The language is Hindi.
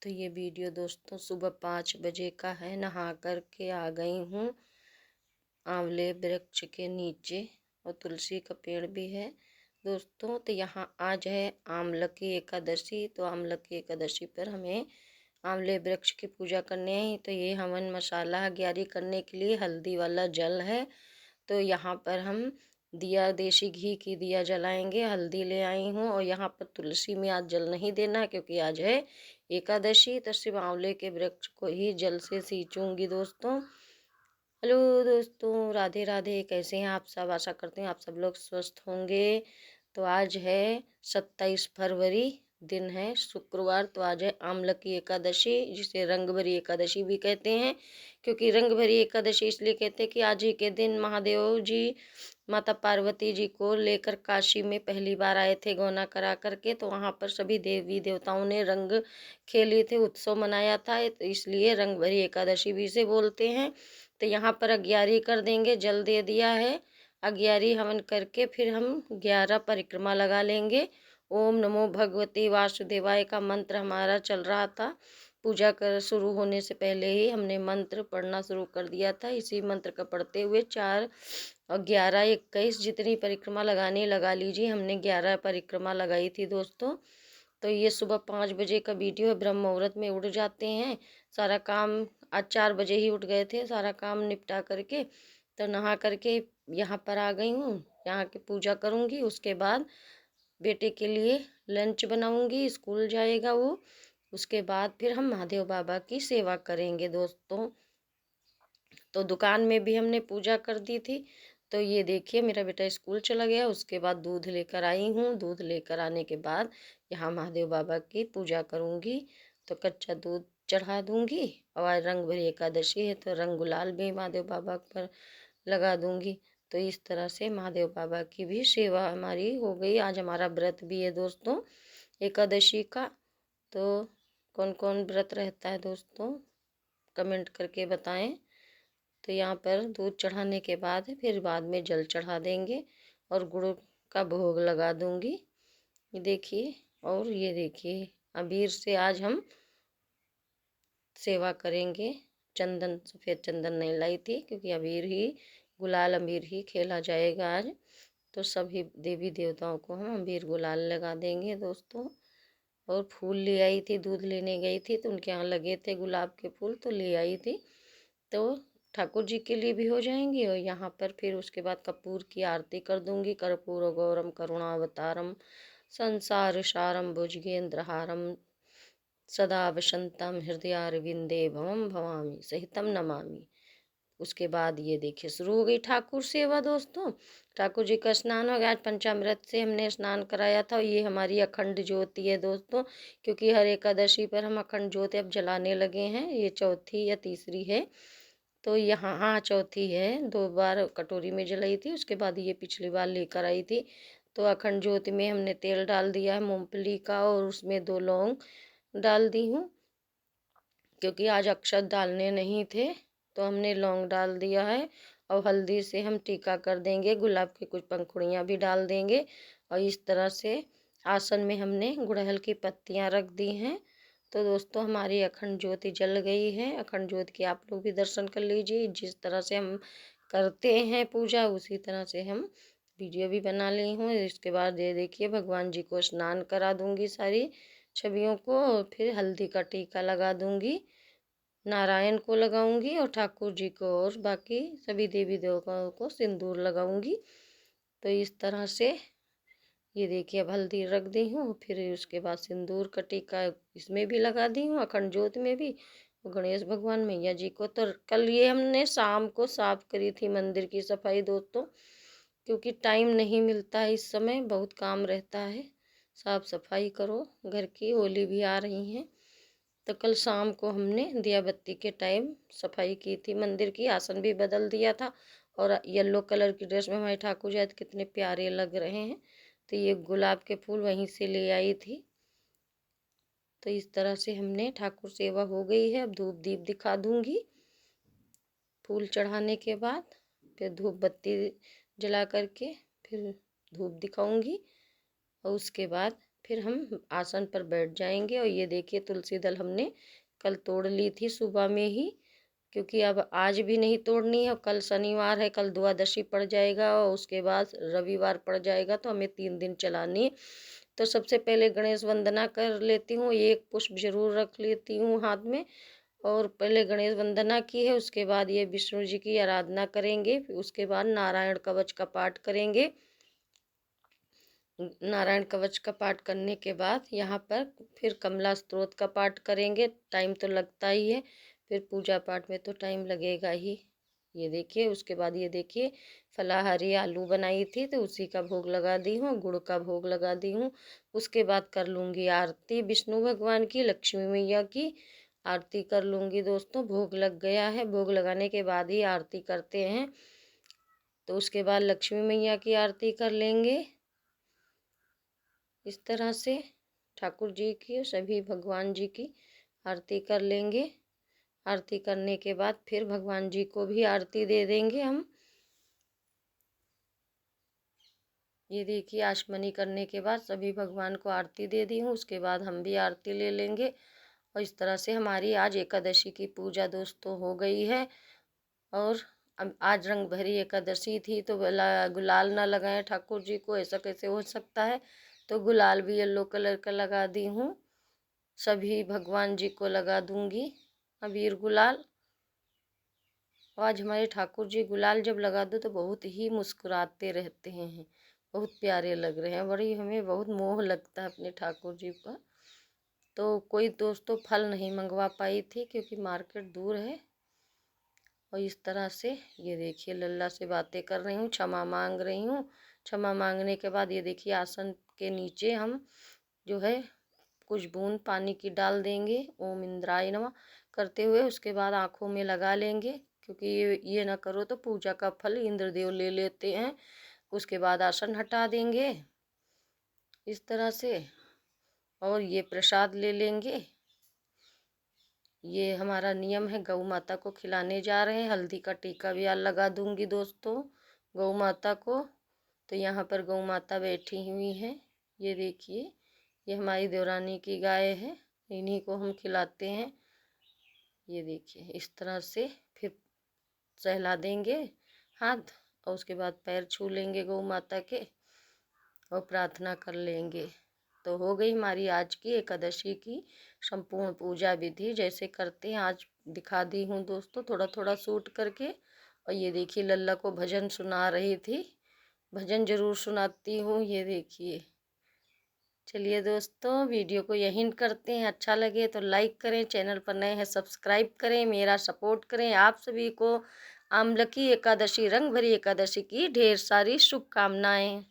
तो ये वीडियो दोस्तों सुबह 5 बजे का है। नहा कर के आ गई हूँ आंवले वृक्ष के नीचे, और तुलसी का पेड़ भी है दोस्तों। तो यहाँ आज है आंवला की एकादशी। तो आंवला की एकादशी पर हमें आंवले वृक्ष की पूजा करनी है। तो ये हवन मसाला ग्यारी करने के लिए हल्दी वाला जल है। तो यहाँ पर हम दिया, देसी घी की दिया जलाएंगे। हल्दी ले आई हूँ, और यहाँ पर तुलसी में आज जल नहीं देना क्योंकि आज है एकादशी। तो सिर्फ आंवले के वृक्ष को ही जल से सींचूंगी दोस्तों। हेलो दोस्तों, राधे राधे। कैसे हैं आप सब? आशा करते हैं आप सब लोग स्वस्थ होंगे। तो आज है 27 फरवरी, दिन है शुक्रवार। तो आज है आंवला की एकादशी, जिसे रंग भरी एकादशी भी कहते हैं। क्योंकि रंग भरी एकादशी इसलिए कहते हैं कि आज ही के दिन महादेव जी माता पार्वती जी को लेकर काशी में पहली बार आए थे गौना करा करके। तो वहाँ पर सभी देवी देवताओं ने रंग खेले थे, उत्सव मनाया था। तो इसलिए रंग भरी एकादशी भी इसे बोलते हैं। तो यहाँ पर अग्यारी कर देंगे, जल दे दिया है। अग्यारी हवन करके फिर हम 11 परिक्रमा लगा लेंगे। ओम नमो भगवते वासुदेवाय का मंत्र हमारा चल रहा था। पूजा कर शुरू होने से पहले ही हमने मंत्र पढ़ना शुरू कर दिया था। इसी मंत्र का पढ़ते हुए 4 और 11, 21 जितनी परिक्रमा लगाने लगा लीजिए। हमने 11 परिक्रमा लगाई थी दोस्तों। तो ये सुबह 5 बजे का वीडियो है। ब्रह्म मुहूर्त में उठ जाते हैं, सारा काम। आज 4 बजे ही उठ गए थे, सारा काम निपटा करके। तो नहा करके यहाँ पर आ गई हूँ। यहाँ की पूजा करूँगी, उसके बाद बेटे के लिए लंच बनाऊँगी, स्कूल जाएगा वो। उसके बाद फिर हम महादेव बाबा की सेवा करेंगे दोस्तों। तो दुकान में भी हमने पूजा कर दी थी। तो ये देखिए मेरा बेटा स्कूल चला गया। उसके बाद दूध लेकर आई हूँ। दूध लेकर आने के बाद यहाँ महादेव बाबा की पूजा करूँगी। तो कच्चा दूध चढ़ा दूँगी, और आज रंग भरी एकादशी है तो रंग गुलाल भी महादेव बाबा पर लगा दूँगी। तो इस तरह से महादेव बाबा की भी सेवा हमारी हो गई। आज हमारा व्रत भी है दोस्तों एकादशी का। तो कौन कौन व्रत रहता है दोस्तों, कमेंट करके बताएं। तो यहाँ पर दूध चढ़ाने के बाद फिर बाद में जल चढ़ा देंगे और गुड़ का भोग लगा दूंगी। ये देखिए, और ये देखिए अबीर से आज हम सेवा करेंगे। चंदन, सफ़ेद चंदन नहीं लाई थी क्योंकि अबीर ही, गुलाल अबीर ही खेला जाएगा आज। तो सभी देवी देवताओं को हम अबीर गुलाल लगा देंगे दोस्तों। और फूल ले आई थी, दूध लेने गई थी तो उनके यहाँ लगे थे गुलाब के फूल, तो ले आई थी। तो ठाकुर जी के लिए भी हो जाएंगी। और यहाँ पर फिर उसके बाद कपूर की आरती कर दूंगी। कर्पूर गौरम करुणावतारम संसार सारम भुजगेंद्रहारम सदा वसंतम हृदयारविंदे भवम भवामी सहितम नमामि। उसके बाद ये देखिए शुरू हो गई ठाकुर सेवा दोस्तों। ठाकुर जी का स्नान हो गया। आज पंचामृत से हमने स्नान कराया था। ये हमारी अखंड ज्योति है दोस्तों, क्योंकि हर एकादशी पर हम अखंड ज्योति अब जलाने लगे हैं। ये चौथी या तीसरी है। तो यहाँ, हाँ चौथी है। 2 बार कटोरी में जलाई थी, उसके बाद ये पिछली बार लेकर आई थी। तो अखंड ज्योति में हमने तेल डाल दिया है मूंगफली का, और उसमें 2 लौंग डाल दी हूँ क्योंकि आज अक्षत डालने नहीं थे। तो हमने लौंग डाल दिया है। और हल्दी से हम टीका कर देंगे, गुलाब की कुछ पंखुड़ियाँ भी डाल देंगे। और इस तरह से आसन में हमने गुड़हल की पत्तियाँ रख दी हैं। तो दोस्तों हमारी अखंड ज्योति जल गई है। अखंड ज्योति के आप लोग भी दर्शन कर लीजिए। जिस तरह से हम करते हैं पूजा, उसी तरह से हम वीडियो भी बना ली हूँ। इसके बाद ये देखिए भगवान जी को स्नान करा दूंगी सारी छवियों को, और फिर हल्दी का टीका लगा दूंगी। नारायण को लगाऊंगी और ठाकुर जी को और बाकी सभी देवी देवताओं को सिंदूर लगाऊंगी। तो इस तरह से ये देखिए अब हल्दी रख दी हूँ, फिर उसके बाद सिंदूर का टीका इसमें भी लगा दी हूँ, अखंड ज्योत में भी। गणेश भगवान मैया जी को तो कल ये हमने शाम को साफ करी थी मंदिर की सफाई दोस्तों, क्योंकि टाइम नहीं मिलता है इस समय, बहुत काम रहता है। साफ सफाई करो घर की, होली भी आ रही है। तो कल शाम को हमने दिया बत्ती के टाइम सफाई की थी मंदिर की। आसन भी बदल दिया था, और येलो कलर की ड्रेस में हमारे ठाकुर जी कितने प्यारे लग रहे हैं। तो ये गुलाब के फूल वहीं से ले आई थी। तो इस तरह से हमने ठाकुर सेवा हो गई है। अब धूप दीप दिखा दूंगी फूल चढ़ाने के बाद, फिर धूप बत्ती जला करके फिर धूप दिखाऊंगी। और उसके बाद फिर हम आसन पर बैठ जाएंगे। और ये देखिए तुलसी दल हमने कल तोड़ ली थी सुबह में ही, क्योंकि अब आज भी नहीं तोड़नी है। कल शनिवार है, कल द्वादशी पड़ जाएगा और उसके बाद रविवार पड़ जाएगा, तो हमें 3 दिन चलानी है। तो सबसे पहले गणेश वंदना कर लेती हूँ, एक पुष्प जरूर रख लेती हूँ हाथ में। और पहले गणेश वंदना की है, उसके बाद ये विष्णु जी की आराधना करेंगे, फिर उसके बाद नारायण कवच का पाठ करेंगे। नारायण कवच का पाठ करने के बाद यहाँ पर फिर कमला स्तोत्र का पाठ करेंगे। टाइम तो लगता ही है, फिर पूजा पाठ में तो टाइम लगेगा ही। ये देखिए, उसके बाद ये देखिए फलाहारी आलू बनाई थी, तो उसी का भोग लगा दी हूँ, गुड़ का भोग लगा दी हूँ। उसके बाद कर लूँगी आरती विष्णु भगवान की, लक्ष्मी मैया की आरती कर लूँगी दोस्तों। भोग लग गया है, भोग लगाने के बाद ही आरती करते हैं। तो उसके बाद लक्ष्मी मैया की आरती कर लेंगे। इस तरह से ठाकुर जी की और सभी भगवान जी की आरती कर लेंगे। आरती करने के बाद फिर भगवान जी को भी आरती दे देंगे हम। ये देखिए, आचमनी करने के बाद सभी भगवान को आरती दे दी हूँ, उसके बाद हम भी आरती ले लेंगे। और इस तरह से हमारी आज एकादशी की पूजा दोस्तों हो गई है। और अब आज रंग भरी एकादशी थी, तो गुलाल ना लगाएं ठाकुर जी को, ऐसा कैसे हो सकता है। तो गुलाल भी येलो कलर का लगा दी हूँ, सभी भगवान जी को लगा दूंगी अबीर गुलाल। आज हमारे ठाकुर जी गुलाल जब लगा दो तो बहुत ही मुस्कुराते रहते हैं, बहुत प्यारे लग रहे हैं, बड़ी हमें बहुत मोह लगता है अपने ठाकुर जी पर। तो कोई दोस्तों फल नहीं मंगवा पाई थी, क्योंकि मार्केट दूर है। और इस तरह से ये देखिए लल्ला से बातें कर रही हूँ, क्षमा मांग रही हूँ। क्षमा मांगने के बाद ये देखिए आसन के नीचे हम जो है कुछ बूंद पानी की डाल देंगे, ओम इंद्राय नमः करते हुए। उसके बाद आँखों में लगा लेंगे, क्योंकि ये ना करो तो पूजा का फल इंद्रदेव ले लेते हैं। उसके बाद आसन हटा देंगे इस तरह से, और ये प्रसाद ले लेंगे। ये हमारा नियम है, गौ माता को खिलाने जा रहे हैं। हल्दी का टीका भी लगा दूंगी दोस्तों गौ माता को। तो यहाँ पर गौ माता बैठी हुई है, ये देखिए, ये हमारी देवरानी की गाय है, इन्हीं को हम खिलाते हैं। ये देखिए इस तरह से फिर सहला देंगे हाथ, और उसके बाद पैर छू लेंगे गौ माता के और प्रार्थना कर लेंगे। तो हो गई हमारी आज की एकादशी की संपूर्ण पूजा विधि, जैसे करते हैं आज दिखा दी हूँ दोस्तों, थोड़ा थोड़ा शूट करके। और ये देखिए लल्ला को भजन सुना रही थी, भजन जरूर सुनाती हूँ। ये देखिए, चलिए दोस्तों वीडियो को यहीं करते हैं। अच्छा लगे तो लाइक करें, चैनल पर नए हैं सब्सक्राइब करें, मेरा सपोर्ट करें। आप सभी को आमलकी एकादशी, रंग भरी एकादशी की ढेर सारी शुभकामनाएं।